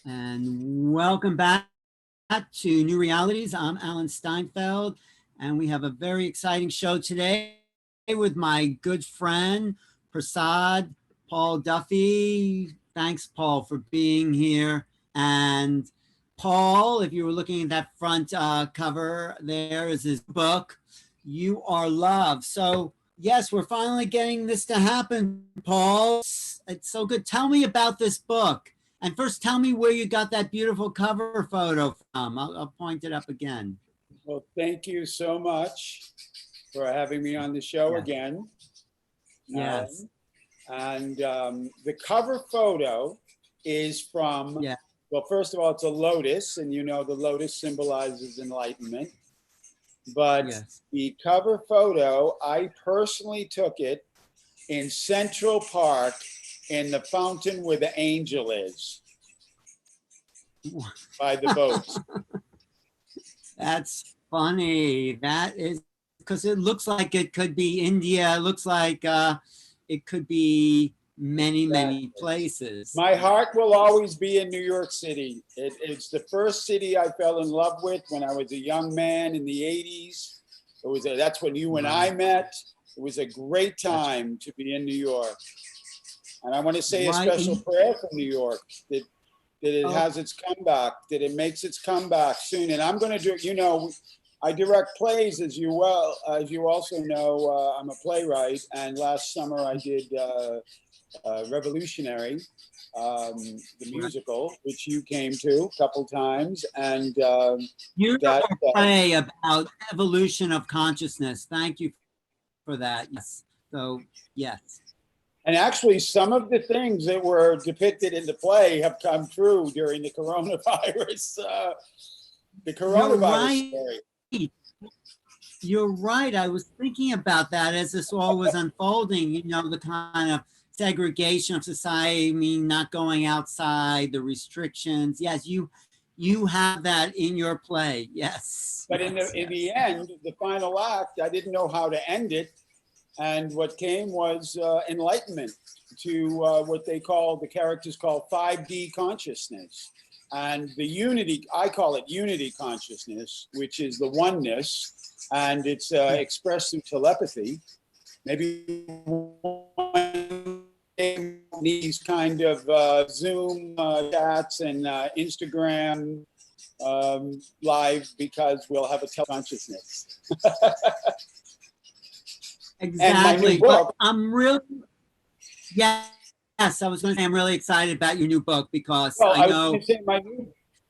And welcome back to New Realities. I'm Alan Steinfeld, and we have a very exciting show today with my good friend, Prasad, Paul Duffy. Thanks, Paul, for being here. And Paul, if you were looking at that front cover, there is his book, You Are Love. So yes, we're finally getting this to happen, Paul. It's so good. Tell me about this book. And first, tell me where you got that beautiful cover photo from. I'll point it up again. Well, thank you so much for having me on the show again. Yes. The cover photo is from, well, first of all, it's a lotus, and you know the lotus symbolizes enlightenment. But the cover photo, I personally took it in Central Park in the fountain where the angel is by the boat. That's funny. That is because it looks like it could be India. It looks like it could be many places. My heart will always be in New York City. It's the first city I fell in love with when I was a young man in the 80s. That's when you and I met. It was a great time to be in New York. And I want to say a special prayer for New York, that it has its comeback, that it makes its comeback soon. And I'm going to do, you know, I direct plays, as you also know. I'm a playwright, and last summer I did Revolutionary, the musical, which you came to a couple times. And you wrote a play about evolution of consciousness. Thank you for that. Yes. So yes. And actually, some of the things that were depicted in the play have come true during the coronavirus. Story. You're right. I was thinking about that as this all was unfolding. You know, the kind of segregation of society, I mean, not going outside, the restrictions. Yes, you have that in your play. Yes. But in the end, the final act, I didn't know how to end it. And what came was enlightenment to what the characters call 5D consciousness. And the unity, I call it unity consciousness, which is the oneness. And it's expressed through telepathy. Maybe these kind of Zoom chats and Instagram live, because we'll have a consciousness. Exactly. But I'm really, yes, I was going to say I'm really excited about your new book because I know.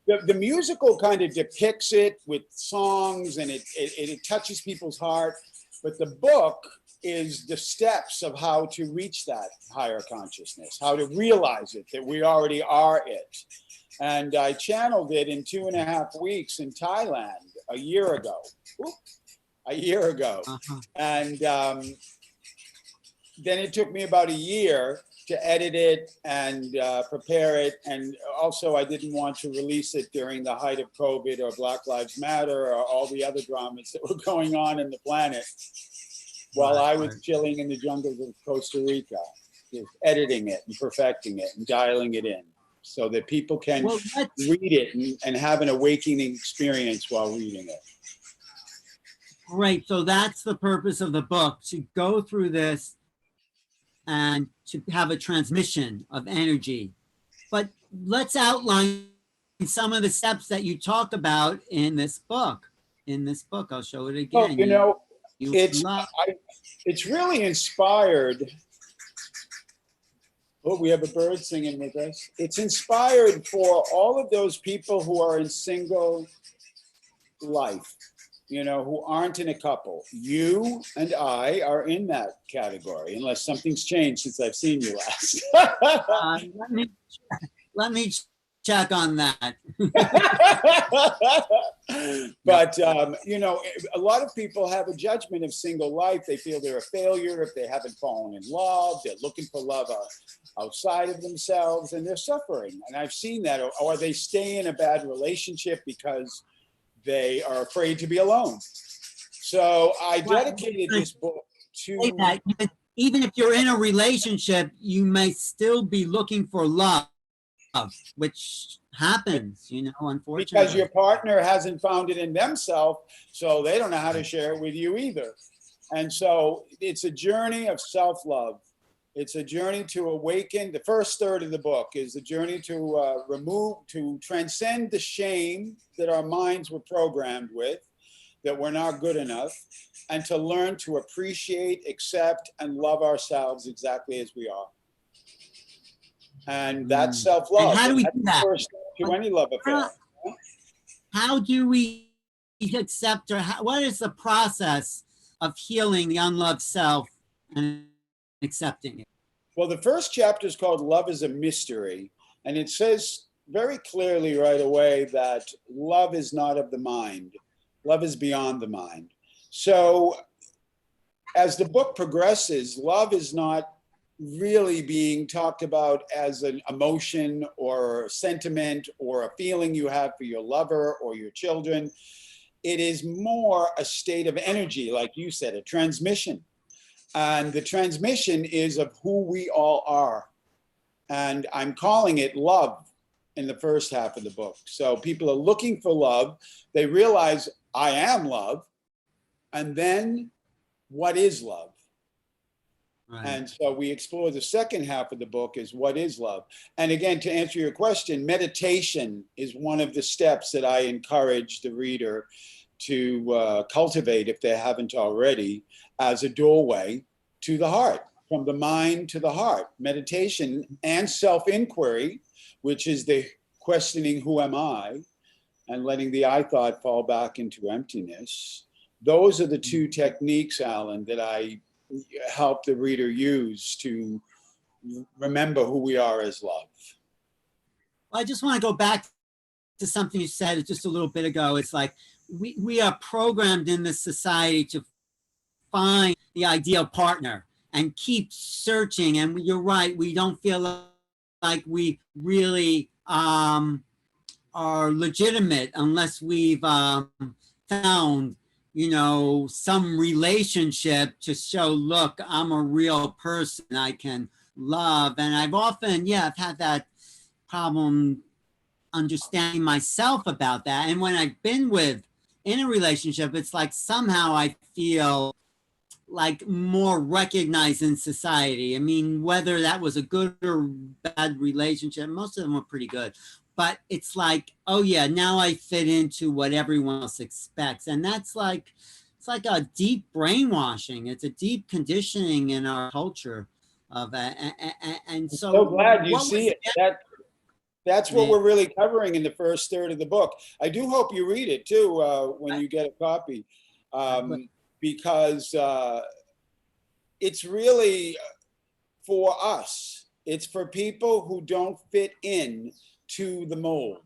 The musical kind of depicts it with songs, and it touches people's heart. But the book is the steps of how to reach that higher consciousness, how to realize it, that we already are it. And I channeled it in 2.5 weeks in Thailand a year ago. And then it took me about a year to edit it and prepare it. And also I didn't want to release it during the height of COVID or Black Lives Matter or all the other dramas that were going on in the planet while I was chilling in the jungles of Costa Rica, just editing it and perfecting it and dialing it in so that people can read it and have an awakening experience while reading it. Great. So that's the purpose of the book, to go through this and to have a transmission of energy. But let's outline some of the steps that you talk about in this book. I'll show it again. Oh, you know, it's really inspired. Oh, we have a bird singing with us. It's inspired for all of those people who are in single life, you know, who aren't in a couple. You and I are in that category, unless something's changed since I've seen you last. Let me check on that. But, you know, a lot of people have a judgment of single life. They feel they're a failure if they haven't fallen in love. They're looking for love outside of themselves, and they're suffering. And I've seen that. Or they stay in a bad relationship because they are afraid to be alone. So I dedicated this book to... even if you're in a relationship, you may still be looking for love, which happens, you know, because unfortunately. your partner hasn't found it in themselves, so they don't know how to share it with you either. And so it's a journey of self-love. It's a journey to awaken. The first third of the book is a journey to to transcend the shame that our minds were programmed with, that we're not good enough, and to learn to appreciate, accept, and love ourselves exactly as we are. And that's And self-love. how do And we that's do the that? first step to any love affair. How do we accept, or what is the process of healing the unloved self and accepting it? Well, the first chapter is called Love is a Mystery. And it says very clearly right away that love is not of the mind. Love is beyond the mind. So as the book progresses, love is not really being talked about as an emotion or a sentiment or a feeling you have for your lover or your children. It is more a state of energy, like you said, a transmission. And the transmission is of who we all are. And I'm calling it love in the first half of the book. So people are looking for love. They realize I am love. And then what is love? Right. And so we explore the second half of the book is what is love? And again, to answer your question, meditation is one of the steps that I encourage the reader to cultivate, if they haven't already, as a doorway to the heart, from the mind to the heart. Meditation and self-inquiry, which is the questioning, who am I? And letting the I thought fall back into emptiness. Those are the two techniques, Alan, that I help the reader use to remember who we are as love. Well, I just want to go back to something you said just a little bit ago. It's like we are programmed in this society to find the ideal partner and keep searching. And you're right, we don't feel like we really are legitimate unless we've found, you know, some relationship to show, look, I'm a real person I can love. And I've often, I've had that problem understanding myself about that. And when I've been in a relationship, it's like somehow I feel like more recognized in society. I mean, whether that was a good or bad relationship, most of them were pretty good. But it's like, oh yeah, now I fit into what everyone else expects. And that's like, it's like a deep brainwashing. It's a deep conditioning in our culture of and So glad you what see was it. That's what we're really covering in the first third of the book. I do hope you read it too when you get a copy, because it's really for us. It's for people who don't fit in to the mold.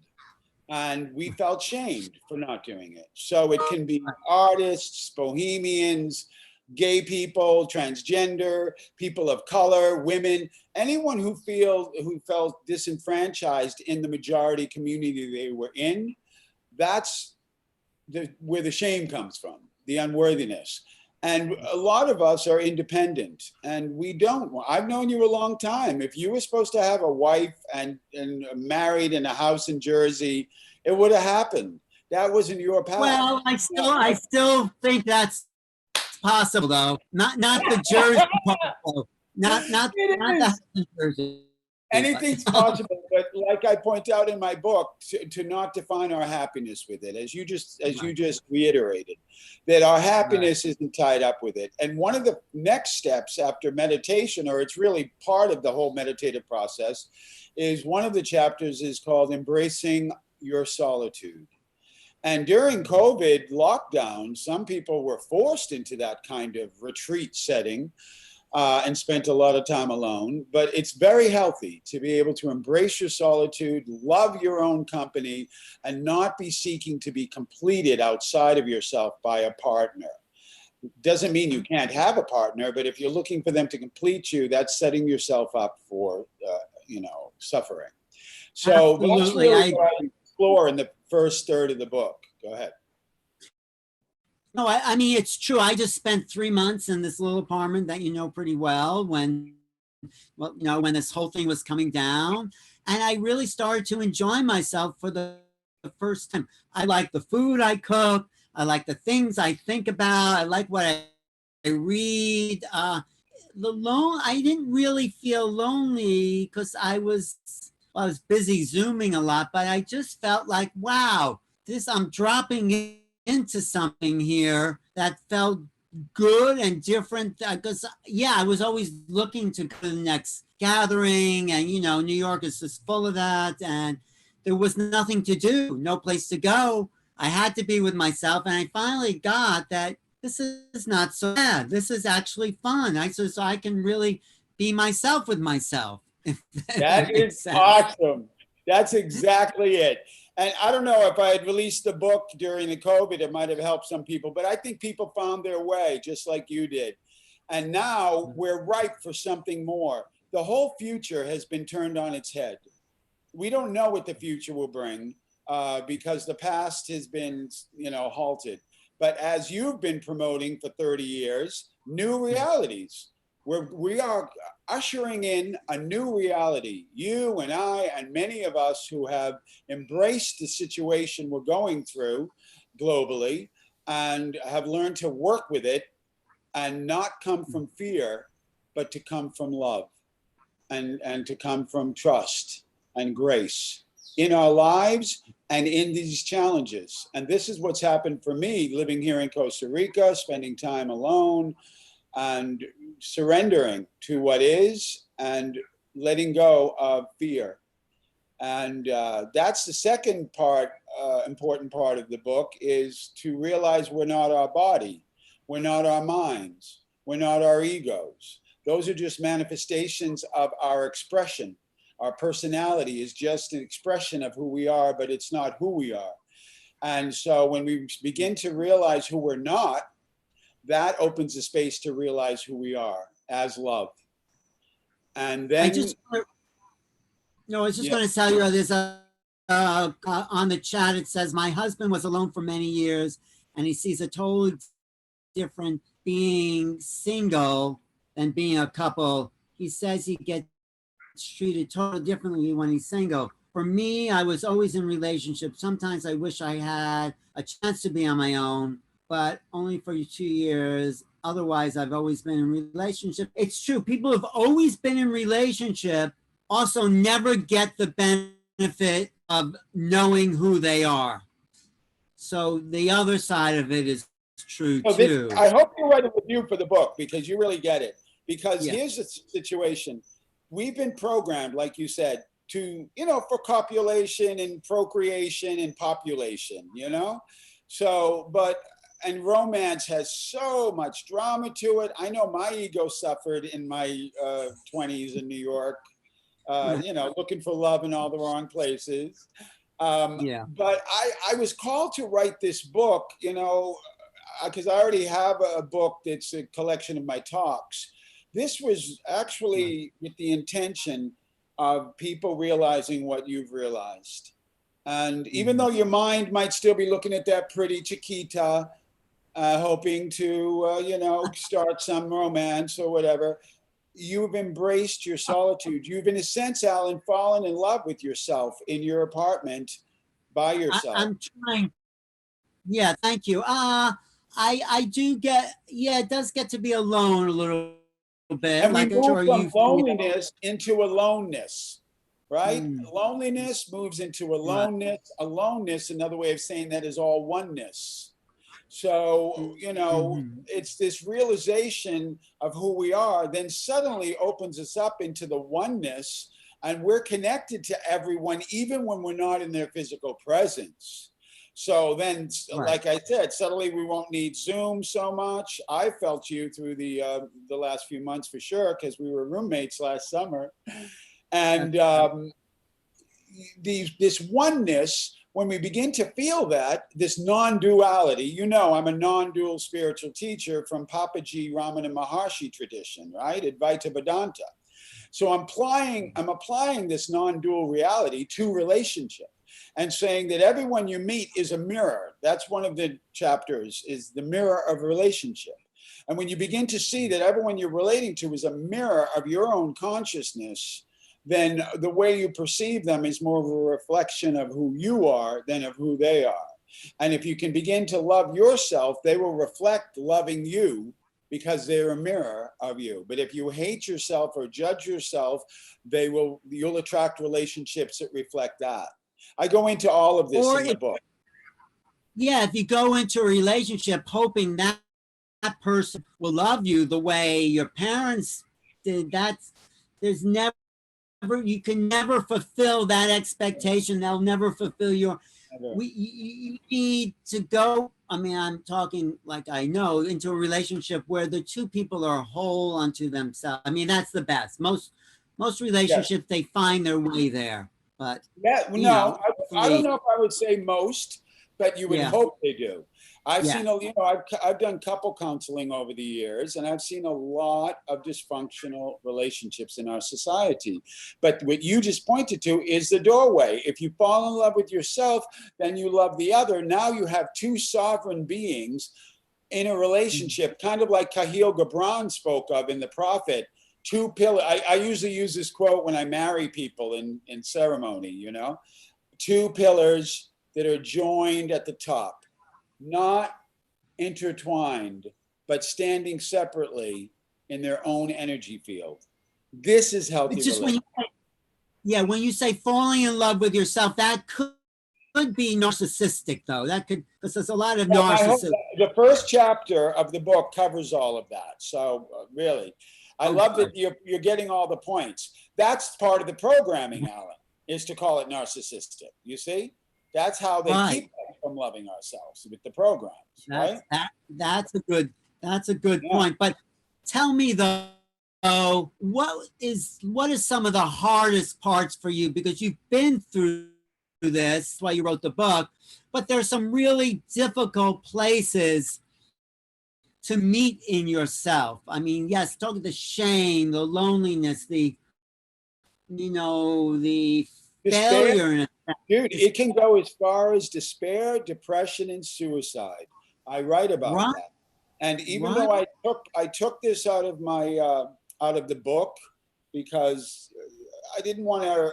And we felt shamed for not doing it. So it can be artists, bohemians, gay people, transgender, people of color, women, anyone who felt disenfranchised in the majority community they were in. That's where the shame comes from, the unworthiness. And a lot of us are independent and we don't. I've known you a long time. If you were supposed to have a wife and married in a house in Jersey, it would have happened. That wasn't your path. well, I still think that's possible though. Not the Jersey part though. Not the house in Jersey. Anything's possible, but like I point out in my book, to not define our happiness with it, as you just reiterated, that our happiness isn't tied up with it. And one of the next steps after meditation, or it's really part of the whole meditative process, is one of the chapters is called Embracing Your Solitude. And during COVID lockdown, some people were forced into that kind of retreat setting. And spent a lot of time alone. But it's very healthy to be able to embrace your solitude, love your own company, and not be seeking to be completed outside of yourself by a partner. Doesn't mean you can't have a partner, but if you're looking for them to complete you, that's setting yourself up for, suffering. So that's really what I explore in the first third of the book. Go ahead. No, I mean, it's true. I just spent 3 months in this little apartment that you know pretty well when, well, you know, when this whole thing was coming down. And I really started to enjoy myself for the first time. I like the food I cook. I like the things I think about. I like what I read. I didn't really feel lonely because I was busy Zooming a lot, but I just felt like, wow, this, I'm dropping into something here that felt good and different. Because yeah, I was always looking to go to the next gathering, and you know, New York is just full of that, and there was nothing to do, no place to go. I had to be with myself, and I finally got that this is not so bad. This is actually fun. So I can really be myself with myself, if that That is makes sense. awesome. That's exactly it. And I don't know if I had released the book during the COVID, it might have helped some people, but I think people found their way just like you did. And now we're ripe for something more. The whole future has been turned on its head. We don't know what the future will bring because the past has been, halted. But as you've been promoting for 30 years, new realities. We are ushering in a new reality. You and I, and many of us who have embraced the situation we're going through globally and have learned to work with it and not come from fear, but to come from love and to come from trust and grace in our lives and in these challenges. And this is what's happened for me living here in Costa Rica, spending time alone and surrendering to what is and letting go of fear. And that's the second part, important part of the book, is to realize we're not our body, we're not our minds, we're not our egos. Those are just manifestations of our expression. Our personality is just an expression of who we are, but it's not who we are. And so when we begin to realize who we're not, that opens the space to realize who we are as love. And I then, just No, I was just yeah, going to tell you there's on the chat. It says my husband was alone for many years, and he sees a totally different being single than being a couple. He says he gets treated totally differently when he's single. For me, I was always in relationships. Sometimes I wish I had a chance to be on my own, but only for 2 years. Otherwise, I've always been in relationship. It's true. People have always been in relationship also never get the benefit of knowing who they are. So the other side of it is true so this, too. I hope you write a review for the book because you really get it. Because Yeah. here's the situation. We've been programmed, like you said, to, for copulation and procreation and population. So, and romance has so much drama to it. I know my ego suffered in my 20s in New York, looking for love in all the wrong places. Yeah. But I was called to write this book, because I already have a book that's a collection of my talks. This was Right. actually with the intention of people realizing what you've realized. And even Mm-hmm. though your mind might still be looking at that pretty Chiquita, hoping to, start some romance or whatever, you've embraced your solitude. You've, in a sense, Alan, fallen in love with yourself in your apartment by yourself. I'm trying. Yeah. Thank you. I do get. Yeah, it does get to be alone a little bit. And we Like I'm move sure from you feel. loneliness into aloneness, right? Mm, Loneliness moves into right. aloneness. Aloneness, another way of saying that, is all oneness. So, Mm-hmm. it's this realization of who we are, then suddenly opens us up into the oneness, and we're connected to everyone, even when we're not in their physical presence. So then, Right. like I said, suddenly we won't need Zoom so much. I felt you through the last few months for sure, because we were roommates last summer, and That's right. this oneness, when we begin to feel that, this non-duality, I'm a non-dual spiritual teacher from Papaji Ramana Maharshi tradition, right? Advaita Vedanta. So I'm applying this non-dual reality to relationship. and saying that everyone you meet is a mirror. That's one of the chapters, is the mirror of a relationship. And when you begin to see that everyone you're relating to is a mirror of your own consciousness, then the way you perceive them is more of a reflection of who you are than of who they are. And if you can begin to love yourself, they will reflect loving you because they're a mirror of you. But if you hate yourself or judge yourself, you'll attract relationships that reflect that. I go into all of this in the book. Yeah, if you go into a relationship hoping that person will love you the way your parents did, you can never fulfill that expectation. They'll never fulfill your. You need to go. I mean, I'm talking like I know, into a relationship where the two people are whole unto themselves. I mean, that's the best. Most relationships, they find their way there. But yeah, no, I don't know if I would say most, but you would hope they do. I've seen, I've done couple counseling over the years, and I've seen a lot of dysfunctional relationships in our society. But what you just pointed to is the doorway. If you fall in love with yourself, then you love the other. Now you have two sovereign beings in a relationship, kind of like Khalil Gibran spoke of in The Prophet. Two pillars. I usually use this quote when I marry people in ceremony, two pillars that are joined at the top, not intertwined, but standing separately in their own energy field. This is healthy. Just when you say falling in love with yourself, that could be narcissistic, though. That could, because there's a lot of narcissism. The first chapter of the book covers all of that. So really, I love that you're getting all the points. That's part of the programming, Alan, is to call it narcissistic. You see? That's how they keep us from loving ourselves with the programs, right? That's a good point. But tell me though, what is some of the hardest parts for you? Because you've been through this, that's why you wrote the book, but there's some really difficult places to meet in yourself. I mean, yes, talking the shame, the loneliness, the failure. Dude, it can go as far as despair, depression, and suicide. I write about that. And even though I took this out of the book because I didn't want to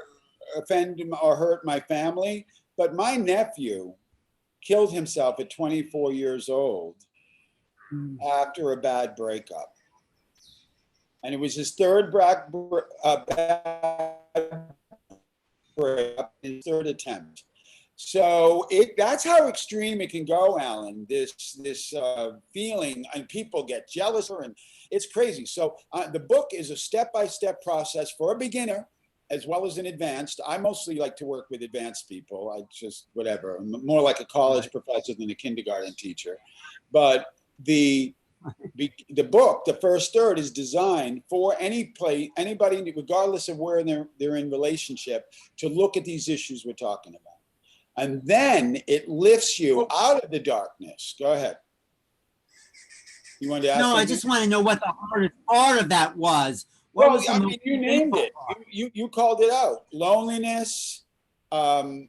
offend or hurt my family, but my nephew killed himself at 24 years old after a bad breakup. And it was his third bad breakup, his third attempt. So that's how extreme it can go, Alan, this feeling, and people get jealous, and it's crazy. So the book is a step-by-step process for a beginner as well as an advanced. I mostly like to work with advanced people. I just, whatever, I'm more like a college professor than a kindergarten teacher. But the book, the first third, is designed for anybody, regardless of where they're in relationship, to look at these issues we're talking about. And then it lifts you out of the darkness. Go ahead. You wanted to ask something? I just want to know what the hardest part of that was. You named it. You called it out. Loneliness. I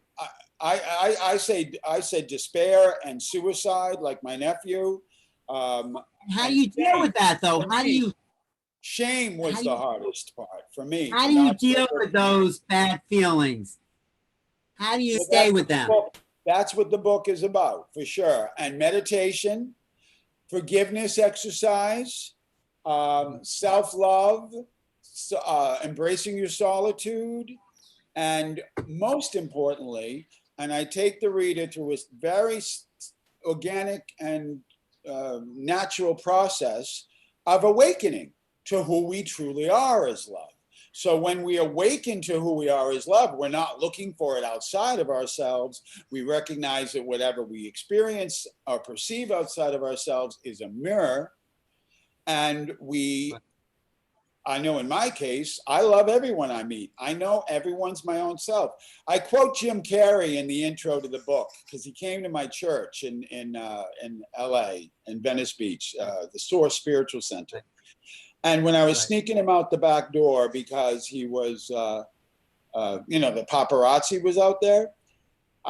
say despair and suicide, like my nephew. How do you deal with that, though? Shame was the hardest part for me. How do you deal with those bad feelings? How do you stay with them? That's what the book is about, for sure. And meditation, forgiveness exercise, self-love, embracing your solitude, and most importantly, and I take the reader through a very organic and natural process of awakening to who we truly are as love. So when we awaken to who we are as love, we're not looking for it outside of ourselves. We recognize that whatever we experience or perceive outside of ourselves is a mirror. And I know in my case, I love everyone I meet. I know everyone's my own self. I quote Jim Carrey in the intro to the book because he came to my church in LA, in Venice Beach, the Source Spiritual Center. And when I was sneaking him out the back door because he was, the paparazzi was out there,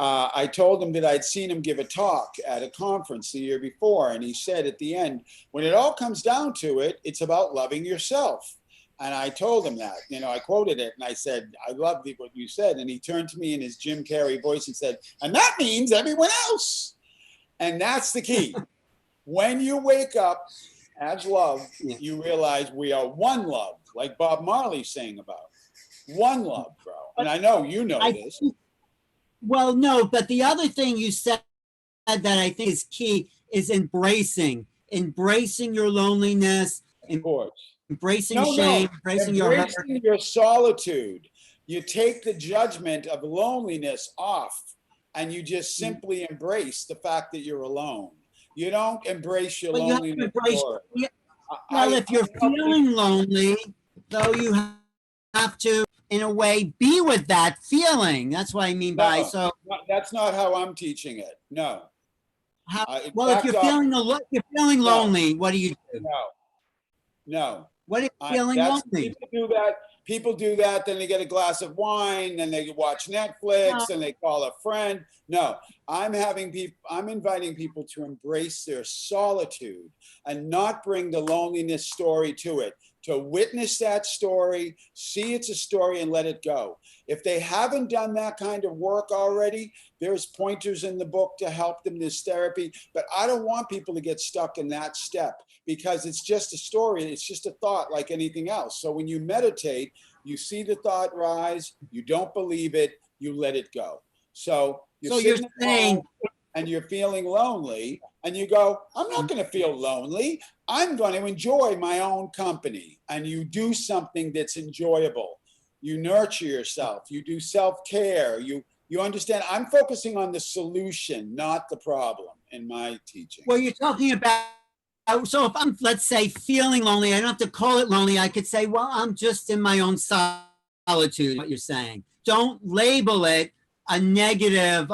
I told him that I'd seen him give a talk at a conference the year before. And he said at the end, when it all comes down to it, it's about loving yourself. And I told him that, I quoted it and I said, I love what you said. And he turned to me in his Jim Carrey voice and said, and that means everyone else. And that's the key. When you wake up as love, you realize we are one love, like Bob Marley sang about. One love, bro. And I know you know this. Well, no, but the other thing you said that I think is key is embracing your loneliness, Of course. embracing shame, embracing your solitude. You take the judgment of loneliness off and you just simply embrace the fact that you're alone. You don't embrace your loneliness. Well, if you're feeling lonely, though, you have to, in a way, be with that feeling. That's what I mean by so. That's not how I'm teaching it. No. Well, if you're feeling lonely, what do you do? No. What if you're feeling lonely? People do that. Then they get a glass of wine. Then they watch Netflix. And they call a friend. No, I'm inviting people to embrace their solitude and not bring the loneliness story to it. To witness that story, see it's a story, and let it go. If they haven't done that kind of work already, there's pointers in the book to help them. There's therapy, but I don't want people to get stuck in that step because it's just a story. It's just a thought like anything else. So when you meditate, you see the thought rise, you don't believe it, you let it go. So you're saying, and you're feeling lonely, and you go, I'm not going to feel lonely. I'm going to enjoy my own company. And you do something that's enjoyable. You nurture yourself. You do self-care. You understand. I'm focusing on the solution, not the problem in my teaching. Well, you're talking about, so if I'm, let's say, feeling lonely, I don't have to call it lonely. I could say, well, I'm just in my own solitude, what you're saying. Don't label it a negative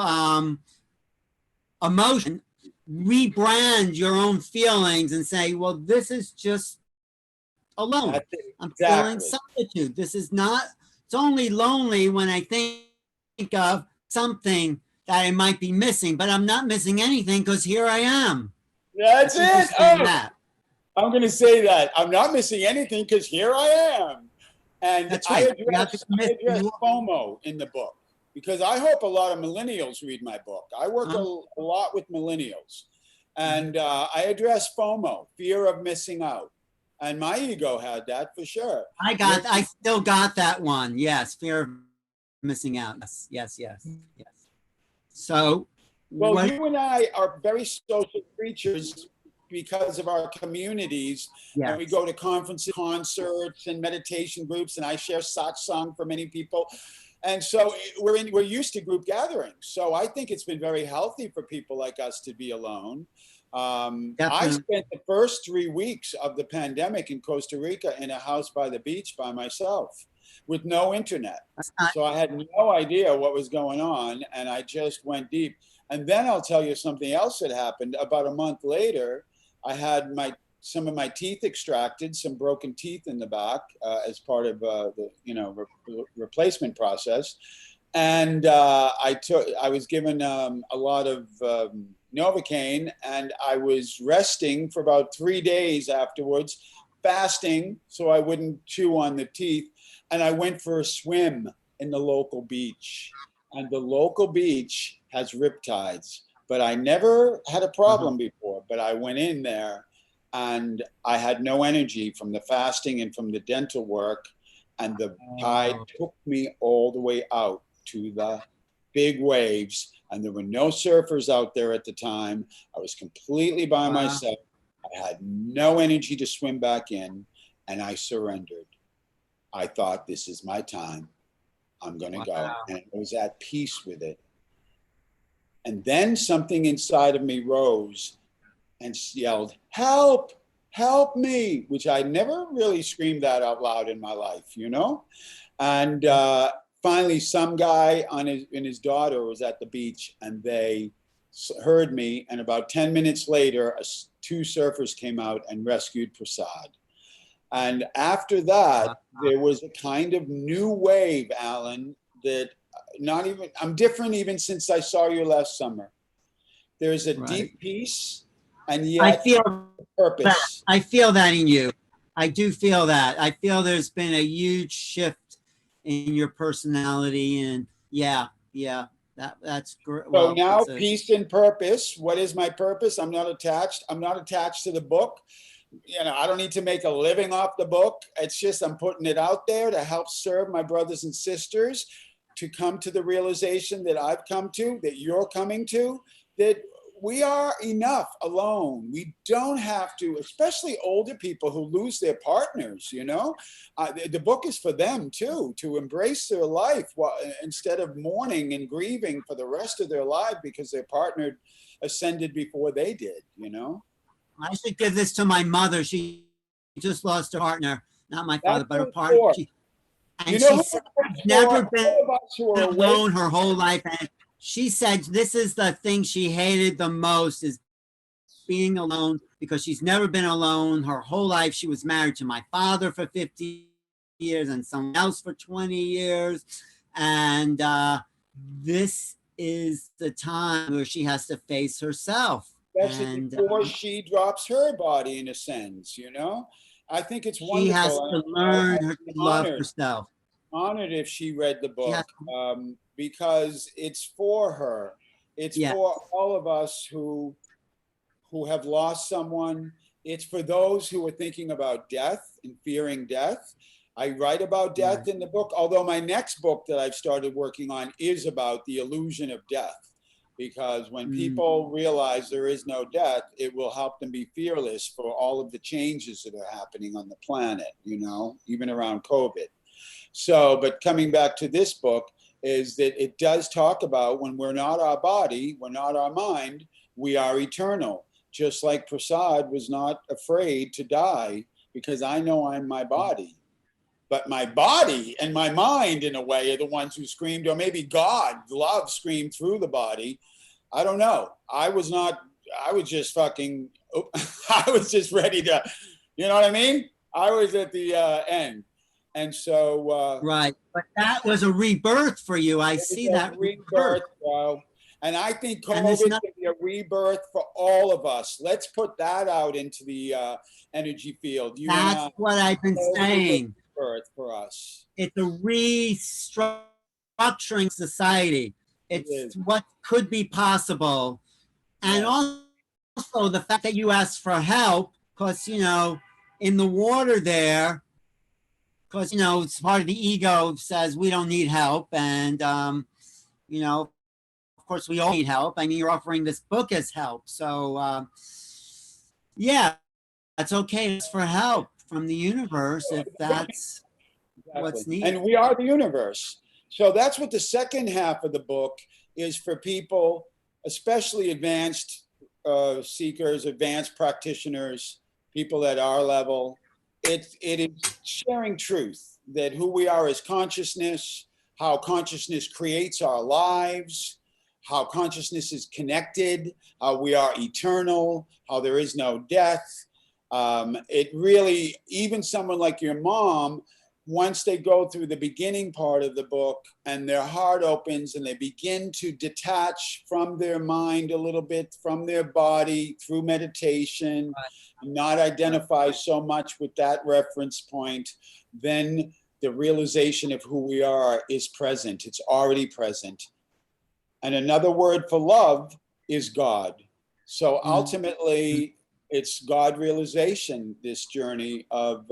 emotion. Rebrand your own feelings and say, well, this is just alone. I'm feeling solitude. This is not, it's only lonely when I think of something that I might be missing, but I'm not missing anything because here I am. That's it. I'm going to say that. I'm not missing anything because here I am. And I address FOMO in the book. Because I hope a lot of millennials read my book. I work a lot with millennials. And I address FOMO, fear of missing out. And my ego had that for sure. I still got that one. Yes, fear of missing out. Yes. So. Well, you and I are very social creatures because of our communities. Yes. And we go to conferences, concerts, and meditation groups. And I share satsang for many people. And so we're used to group gatherings. So I think it's been very healthy for people like us to be alone. I spent the first 3 weeks of the pandemic in Costa Rica in a house by the beach by myself with no internet. So I had no idea what was going on. And I just went deep. And then I'll tell you something else that happened. About a month later, I had some of my teeth extracted, some broken teeth in the back as part of the replacement process, and I was given a lot of Novocaine, and I was resting for about 3 days afterwards, fasting so I wouldn't chew on the teeth, and I went for a swim in the local beach, and the local beach has riptides, but I never had a problem before, but I went in there. And I had no energy from the fasting and from the dental work. And the tide took me all the way out to the big waves. And there were no surfers out there at the time. I was completely by myself. I had no energy to swim back in. And I surrendered. I thought, this is my time. I'm going to go. And I was at peace with it. And then something inside of me rose and yelled, help, help me, which I never really screamed that out loud in my life, And finally, some guy and his daughter was at the beach, and they heard me. And about 10 minutes later, 2 surfers came out and rescued Prasad. And after that, there was a kind of new wave, Alan, that I'm different even since I saw you last summer. There's a Right. deep peace and I yet feel that. purpose. I feel that in you. I do feel that. I feel there's been a huge shift in your personality, and yeah, that's great. So Well, now peace and purpose. What is my purpose? I'm not attached. I'm not attached to the book. You know, I don't need to make a living off the book. It's just I'm putting it out there to help serve my brothers and sisters to come to the realization that I've come to, that you're coming to, that we are enough alone. We don't have to, especially older people who lose their partners, you know. The book is for them too, to embrace their life instead of mourning and grieving for the rest of their life because their partner ascended before they did, you know. I should give this to my mother. She just lost her partner, not my father, That's but her what it's partner. for. You And know she who said it's she's never for? been All of us who are awake. alone her whole life. And she said this is the thing she hated the most is being alone, because she's never been alone her whole life. She was married to my father for 50 years and someone else for 20 years. And this is the time where she has to face herself. Especially And before she drops her body and ascends, you know. I think it's she has wonderful. to learn I'd to be love herself. honored if she read the She has, book, because it's for her. It's yeah, for all of us who have lost someone. It's for those who are thinking about death and fearing death. I write about death in the book, although my next book that I've started working on is about the illusion of death. Because when people realize there is no death, it will help them be fearless for all of the changes that are happening on the planet, you know, even around COVID. So, but coming back to this book, is that it does talk about when we're not our body, we're not our mind, we are eternal. Just like Prasad was not afraid to die because I know I'm my body. But my body and my mind, in a way, are the ones who screamed, or maybe God, love screamed through the body. I don't know. I was just fucking, I was just ready to, you know what I mean? I was at the end. And so, right. But that was a rebirth for you. I it was see a that rebirth. rebirth, bro. And I think And COVID it's not, can be a rebirth for all of us. Let's put that out into the energy field. You and that's I. what I've been COVID is a saying. rebirth for us. It's a restructuring society. It It's is. what could be possible. And Yes. also the fact that you asked for help, because, you know, in the water there, because, you know, it's part of the ego says we don't need help. And, you know, of course, we all need help. I mean, you're offering this book as help. So, yeah, that's okay. It's for help from the universe if that's Exactly. what's needed. And we are the universe. So that's what the second half of the book is for people, especially advanced seekers, advanced practitioners, people at our level. It is sharing truth that who we are as consciousness, how consciousness creates our lives, how consciousness is connected, how we are eternal, how there is no death. It really, even someone like your mom, once they go through the beginning part of the book and their heart opens and they begin to detach from their mind a little bit, from their body through meditation, not identify so much with that reference point, then the realization of who we are is present. It's already present. And another word for love is God. So ultimately, it's God realization, this journey of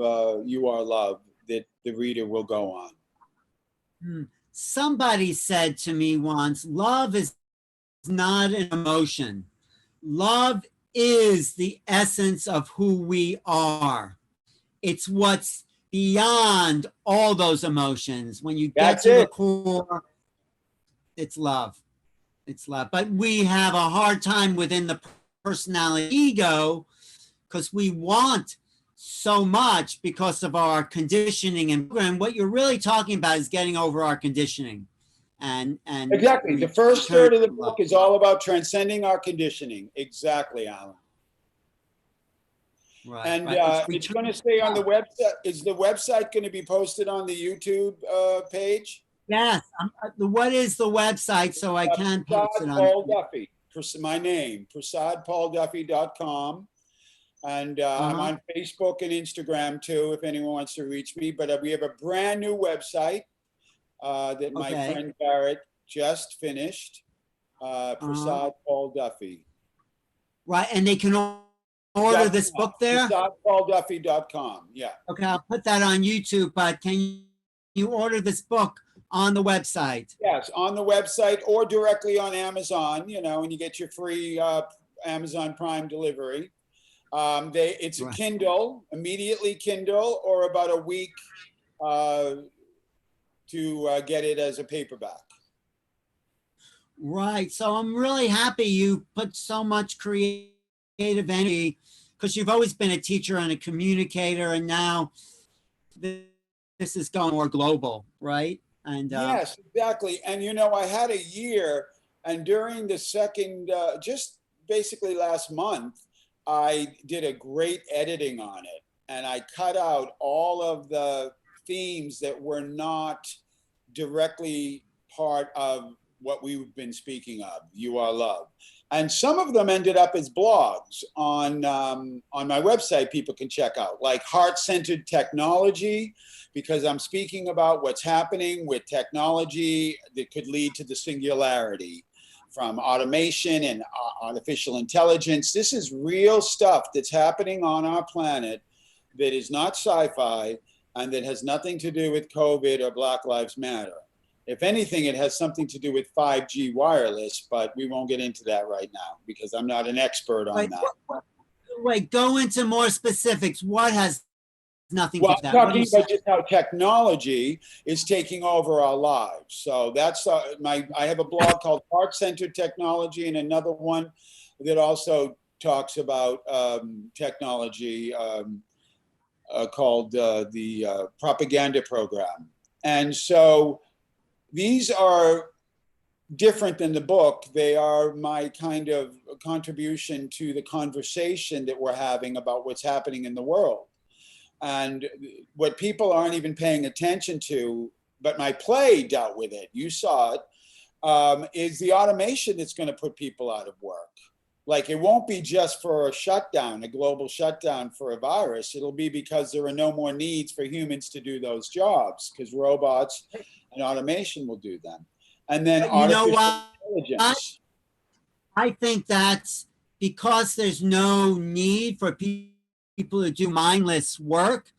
you are love, that the reader will go on. Somebody said to me once, love is not an emotion. Love is the essence of who we are. It's what's beyond all those emotions. When you get That's to the it. core, it's love. It's love. But we have a hard time within the personality ego because we want so much because of our conditioning and what you're really talking about is getting over our conditioning and Exactly. The first third of the book is all about transcending our conditioning. Exactly, Alan. Right, and right. it's going to stay on the website. Is the website going to be posted on the YouTube page? Yes. What is the website so I can post Prasad it on? Paul Duffy. My name, prasadpaulduffy.com. And I'm Uh-huh. on Facebook and Instagram too, if anyone wants to reach me. But we have a brand new website that my Okay. friend Barrett just finished, Uh-huh. Prasad Paul Duffy. Right. And they can order Dot this com. book there? PrasadPaulDuffy.com. Yeah. Okay, I'll put that on YouTube, but can you order this book on the website? Yes, on the website or directly on Amazon, and you get your free Amazon Prime delivery. It's a Right. Kindle, immediately Kindle, or about a week uh, to get it as a paperback. Right. So I'm really happy you put so much creative energy because you've always been a teacher and a communicator, and now this is going more global, right? And Yes, exactly. And I had a year, and during the second, just basically last month, I did a great editing on it, and I cut out all of the themes that were not directly part of what we've been speaking of. You are love, and some of them ended up as blogs on my website. People can check out, like heart-centered technology, because I'm speaking about what's happening with technology that could lead to the singularity, from automation and artificial intelligence. This is real stuff that's happening on our planet that is not sci-fi and that has nothing to do with COVID or Black Lives Matter. If anything, it has something to do with 5G wireless, but we won't get into that right now because I'm not an expert on wait, that. wait, go into more specifics. What has nothing to Well, do with I'm that? What are you talking saying? about just how technology is taking over our lives. So that's I have a blog called Heart Centered Technology, and another one that also talks about technology called the Propaganda Program. And so these are different than the book. They are my kind of contribution to the conversation that we're having about what's happening in the world. And what people aren't even paying attention to, but my play dealt with it, you saw it, is the automation that's going to put people out of work. Like, it won't be just for a shutdown, a global shutdown for a virus. It'll be because there are no more needs for humans to do those jobs, because robots and automation will do them. And then But you know artificial what? intelligence. I think that's because there's no need for people to do mindless work.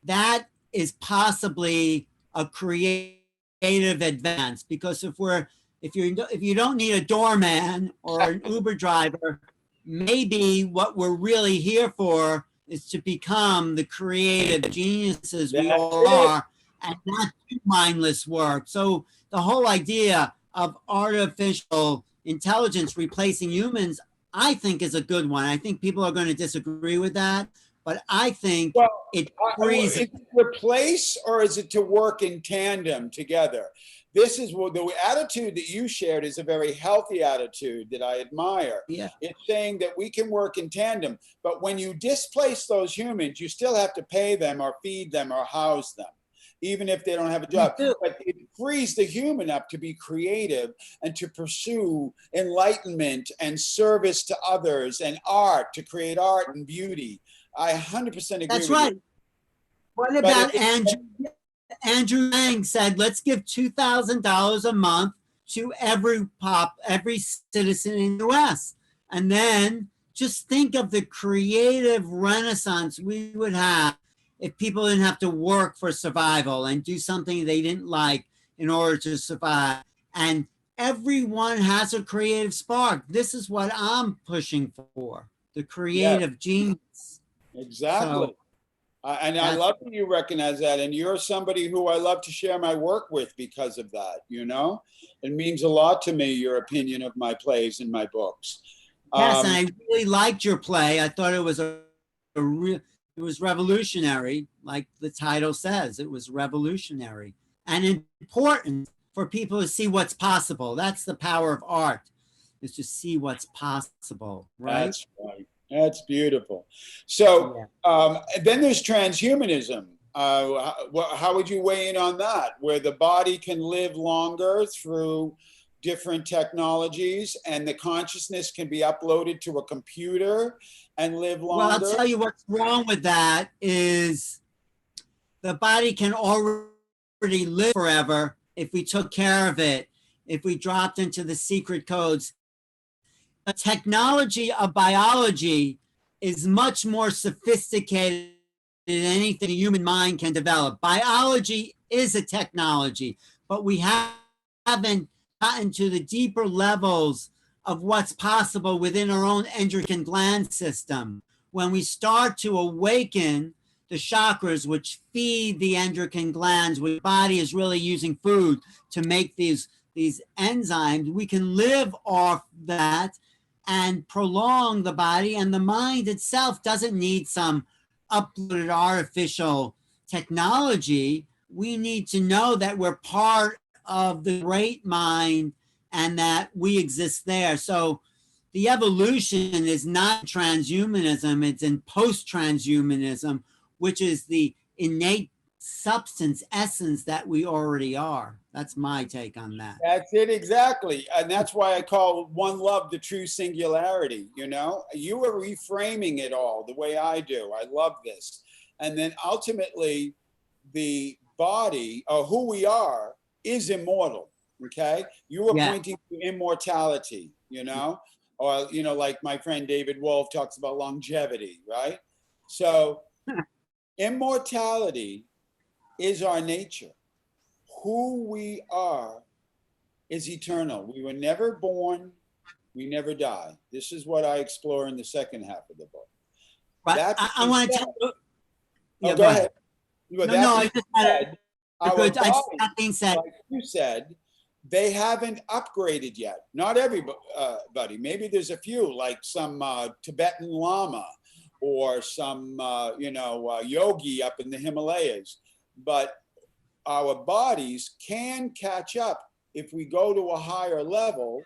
That is possibly a creative advance because if you don't need a doorman or an Uber driver, maybe what we're really here for is to become the creative geniuses we That's all it. are and not do mindless work. So the whole idea of artificial intelligence replacing humans, I think, is a good one. I think people are going to disagree with that, but I think Well, it frees. is it replace or is it to work in tandem together? This is what the attitude that you shared is a very healthy attitude that I admire. Yeah, It's saying that we can work in tandem, but when you displace those humans, you still have to pay them or feed them or house them, even if they don't have a you job. do. But it frees the human up to be creative and to pursue enlightenment and service to others and art, to create art and beauty. I 100% agree That's with you. right. What But about Andrew Yang said, let's give $2,000 a month to every citizen in the US. And then just think of the creative renaissance we would have if people didn't have to work for survival and do something they didn't like in order to survive. And everyone has a creative spark. This is what I'm pushing for, the yes, creative genius. exactly. So And I that's love that you recognize that. And you're somebody who I love to share my work with because of that. It means a lot to me, your opinion of my plays and my books. Yes, and Um, I really liked your play. I thought it was it was revolutionary, like the title says. It was revolutionary and important for people to see what's possible. That's the power of art, is to see what's possible, right? that's right. That's beautiful. So Yeah. then there's transhumanism. How would you weigh in on that? Where the body can live longer through different technologies and the consciousness can be uploaded to a computer and live Well, I'll longer? tell you what's wrong with that is the body can already live forever if we took care of it, if we dropped into the secret codes. The technology of biology is much more sophisticated than anything the human mind can develop. Biology is a technology, but we haven't gotten to the deeper levels of what's possible within our own endocrine gland system. When we start to awaken the chakras, which feed the endocrine glands, where the body is really using food to make these enzymes, we can live off that and prolong the body, and the mind itself doesn't need some uploaded artificial technology. We need to know that we're part of the great mind and that we exist there. So the evolution is not transhumanism, it's in post-transhumanism, which is the innate substance essence that we already are. That's my take on that. That's it, exactly. And that's why I call one love the true singularity. You know, you are reframing it all the way I do. I love this. And then ultimately, the body, or who we are, is immortal. Okay. You are pointing to immortality, you know, or, you know, like my friend David Wolf talks about longevity, right? So, immortality is our nature. Who we are is eternal. We were never born, we never die. This is what I explore in the second half of the book. But I want to tell you. Yeah, go ahead. No, I just had our good. body, that being said, like you said, they haven't upgraded yet. Not everybody. Maybe there's a few, like some Tibetan Lama or some, yogi up in the Himalayas. But our bodies can catch up if we go to a higher level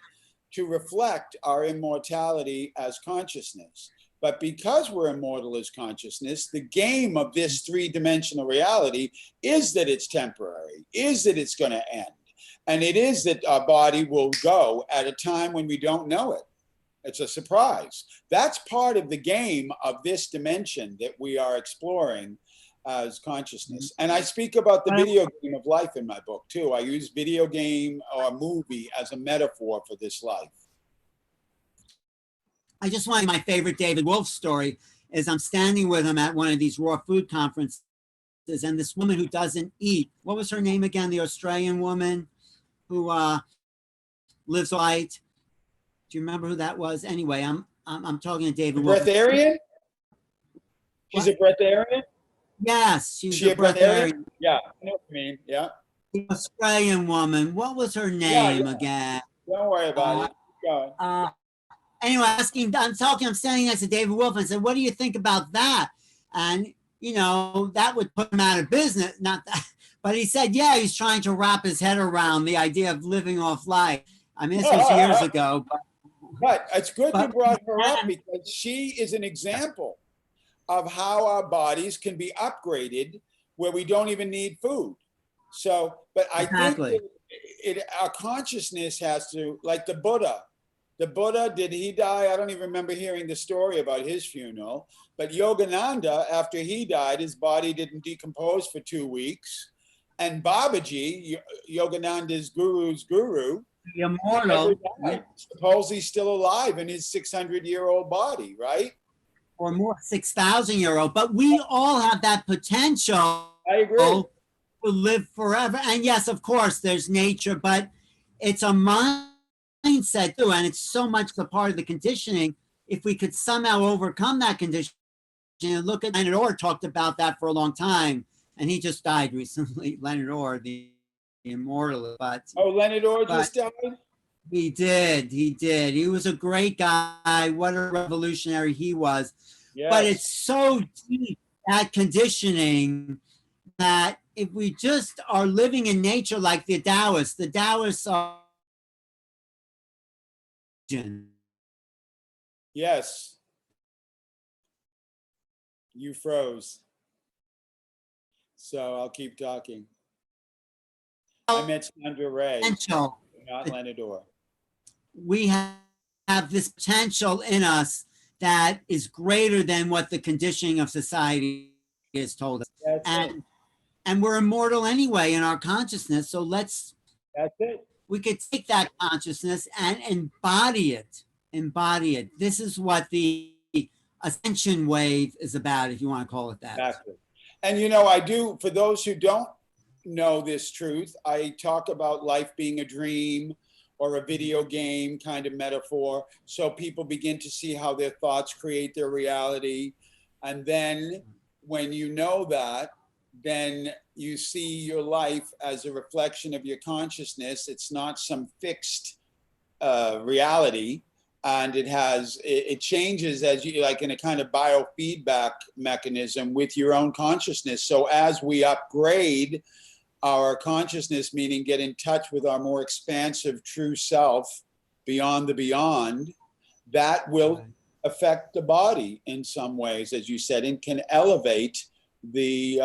to reflect our immortality as consciousness. But because we're immortal as consciousness, the game of this three-dimensional reality is that it's temporary, is that it's going to end. And it is that our body will go at a time when we don't know it. It's a surprise. That's part of the game of this dimension that we are exploring as consciousness. And I speak about the video game of life in my book too. I use video game or movie as a metaphor for this life. I just want my favorite David Wolf story is I'm standing with him at one of these raw food conferences, and this woman who doesn't eat, what was her name again? The Australian woman who lives light. Do you remember who that was? Anyway, I'm talking to David Wolf. Breatharian? She's a breatharian? Yes, she's a breatharian. Yeah, I know what you mean. Yeah. The Australian woman. What was her name again? Don't worry about it. Keep going. Anyway, I'm standing next to David Wolf and said, what do you think about that? And, you know, that would put him out of business. Not that, but he said, yeah, he's trying to wrap his head around the idea of living off life. I mean, this was years ago. But it's good you brought her up because she is an example of how our bodies can be upgraded where we don't even need food. So, but I think our consciousness has to, like the Buddha, did he die? I don't even remember hearing the story about his funeral. But Yogananda, after he died, his body didn't decompose for 2 weeks. And Babaji, Yogananda's guru's guru, immortal, suppose he's still alive in his 600-year-old body, right? Or more, 6,000-year-old. But we all have that potential. I agree. To live forever. And yes, of course, there's nature, but it's a mindset too, and it's so much a part of the conditioning. If we could somehow overcome that conditioning, and look at Leonard Orr talked about that for a long time, and he just died recently. Leonard Orr, the immortal. But Leonard Orr just died. He did. He was a great guy. What a revolutionary he was. Yes. But it's so deep, that conditioning, that if we just are living in nature like the Taoists are. Yes. You froze. So I'll keep talking. I met Sandra Ray, Potential. not Lenador. We have this potential in us that is greater than what the conditioning of society has told us. That's it. And we're immortal anyway in our consciousness. So That's it. we could take that consciousness and embody it. Embody it. This is what the ascension wave is about, if you want to call it that. Exactly. And you know, I do, for those who don't know this truth, I talk about life being a dream or a video game kind of metaphor. So people begin to see how their thoughts create their reality. And then when you know that, then you see your life as a reflection of your consciousness. It's not some fixed reality. And it changes as you, like in a kind of biofeedback mechanism with your own consciousness. So as we upgrade our consciousness, meaning get in touch with our more expansive true self beyond the beyond, that will affect the body in some ways, as you said, and can elevate the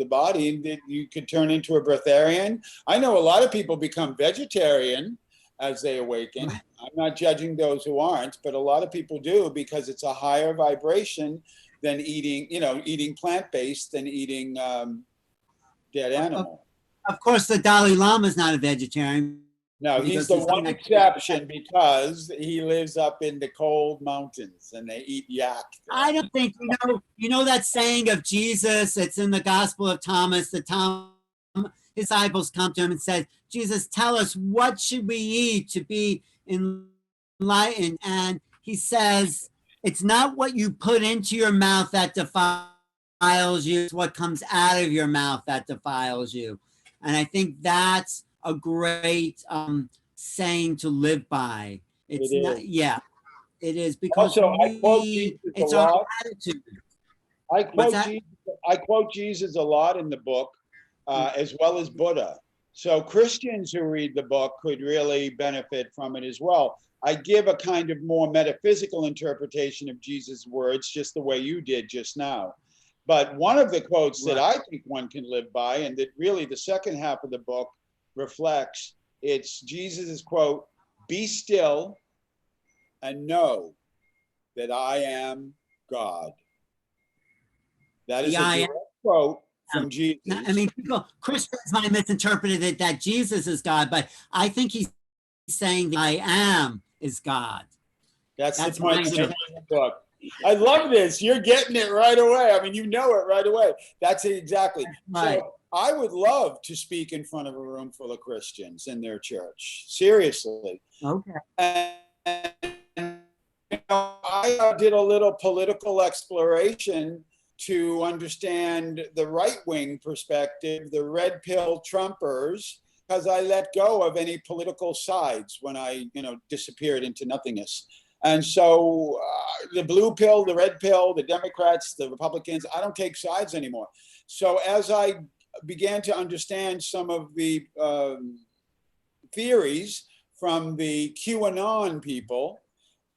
body. And you could turn into a breatharian. I know a lot of people become vegetarian as they awaken. I'm not judging those who aren't, but a lot of people do, because it's a higher vibration than eating plant-based than eating dead animal. Of course, the Dalai Lama is not a vegetarian. No, he's the one exception because he lives up in the cold mountains and they eat yak. I don't think, you know that saying of Jesus, it's in the Gospel of Thomas, that his disciples come to him and said, Jesus, tell us, what should we eat to be enlightened? And he says, it's not what you put into your mouth that defiles you, it's what comes out of your mouth that defiles you. And I think that's a great saying to live by. It's not, yeah, it is, because also, it's our attitude. I quote Jesus a lot in the book, as well as Buddha. So Christians who read the book could really benefit from it as well. I give a kind of more metaphysical interpretation of Jesus' words, just the way you did just now. But one of the quotes that I think one can live by, and that really the second half of the book reflects, it's Jesus' quote, "Be still and know that I am God." That is a direct quote from Jesus. I mean, Christians might misinterpret it that Jesus is God, but I think he's saying that I am is God. That's the point of the book. I love this. You're getting it right away. I mean, you know it right away. That's it exactly. Right. So I would love to speak in front of a room full of Christians in their church. Seriously. Okay. And I did a little political exploration to understand the right-wing perspective, the red pill Trumpers, because I let go of any political sides when I, disappeared into nothingness. And so the blue pill, the red pill, the Democrats, the Republicans, I don't take sides anymore. So as I began to understand some of the theories from the QAnon people,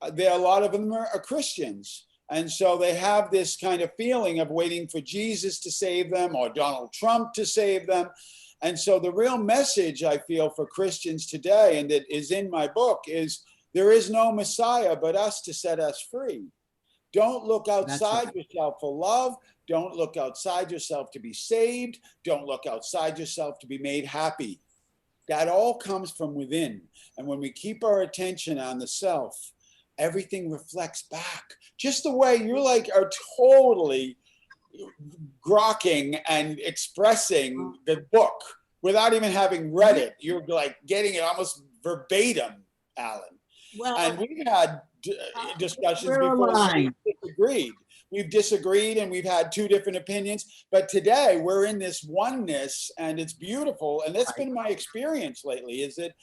a lot of them are Christians. And so they have this kind of feeling of waiting for Jesus to save them or Donald Trump to save them. And so the real message I feel for Christians today, and that is in my book, is there is no Messiah but us to set us free. Don't look outside yourself for love. Don't look outside yourself to be saved. Don't look outside yourself to be made happy. That all comes from within. And when we keep our attention on the self, everything reflects back. Just the way you are totally grokking and expressing the book without even having read it. You're like getting it almost verbatim, Alan. Well, and we've had discussions before we've disagreed. We've disagreed and we've had two different opinions. But today we're in this oneness and it's beautiful. And that's been my experience lately, is that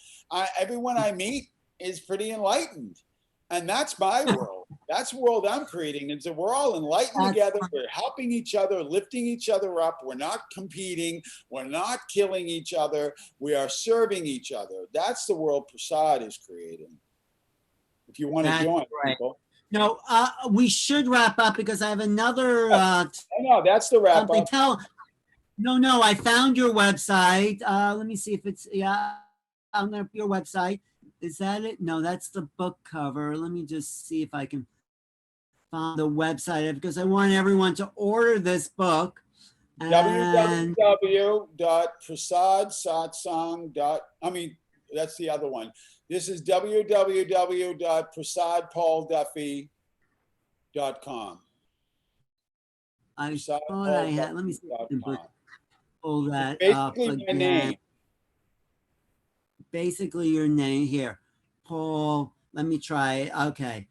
everyone I meet is pretty enlightened. And that's my world. That's the world I'm creating. And so we're all enlightened together. We're helping each other, lifting each other up. We're not competing. We're not killing each other. We are serving each other. That's the world Prasad is creating. If you want to join, people. No, we should wrap up because I have another. No, that's the wrap up. No, I found your website. Let me see if it's, yeah, I'm gonna, your website. Is that it? No, that's the book cover. Let me just see if I can find the website because I want everyone to order this book. And www.prasadsatsang. I mean, that's the other one. This is www.prasadpaulduffy.com. I thought I had, let me see if I can prasadpaulduffy.com. pull It's that up basically my again. name. Basically your name here, Paul. Let me try it. Okay.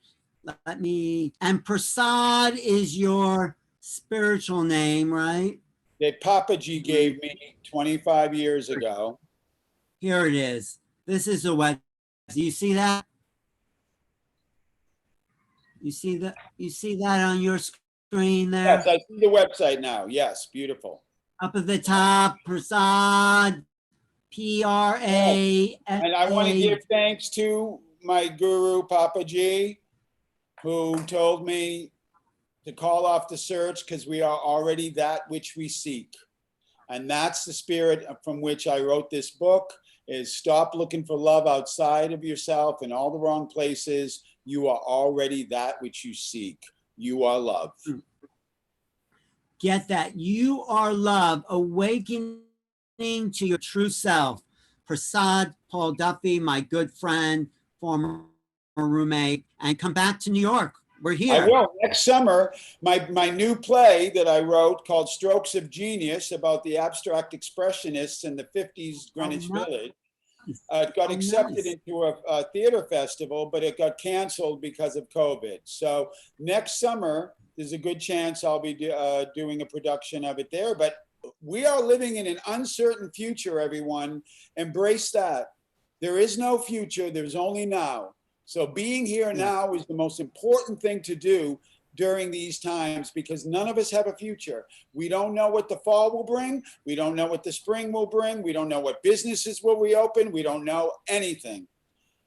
Let me, and Prasad is your spiritual name, right? That Papaji gave me 25 years ago. Here it is. This is the web. Do you see that? You see that? You see that on your screen there? Yes, I see the website now. Yes, beautiful. Up at the top, Prasad, Yes. Prasa. And I want to give thanks to my guru, Papaji, who told me to call off the search because we are already that which we seek. And that's the spirit from which I wrote this book, is stop looking for love outside of yourself in all the wrong places. You are already that which you seek. You are love. Get that. You are love, awakening to your true self. Prasad, Paul Duffy, my good friend, former roommate, and come back to New York. We're I here. will. Next summer, my new play that I wrote called Strokes of Genius about the abstract expressionists in the 50s Greenwich Village. It got accepted into a theater festival, but it got canceled because of COVID. So next summer, there's a good chance I'll be doing a production of it there. But we are living in an uncertain future, everyone. Embrace that. There is no future, there's only now. So being here now is the most important thing to do during these times because none of us have a future. We don't know what the fall will bring. We don't know what the spring will bring. We don't know what businesses will reopen. We don't know anything.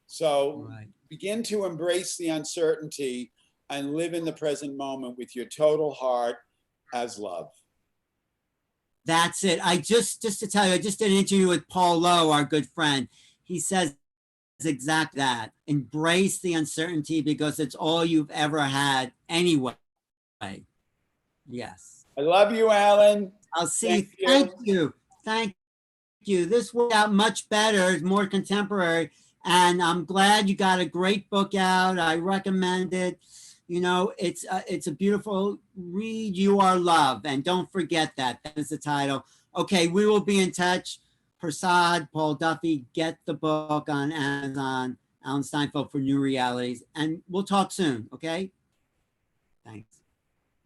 So begin to embrace the uncertainty and live in the present moment with your total heart as love. That's it. I just to tell you, I just did an interview with Paul Lowe, our good friend. He says exact that. Embrace the uncertainty because it's all you've ever had anyway. Yes. I love you, Alan. I'll see you. Thank you. Thank you. This worked out much better. It's more contemporary. And I'm glad you got a great book out. I recommend it. You know, it's a beautiful read. You Are Love. And don't forget that. That is the title. Okay, we will be in touch. Prasad, Paul Duffy, get the book on Amazon, Alan Steinfeld for New Realities, and we'll talk soon, okay? Thanks.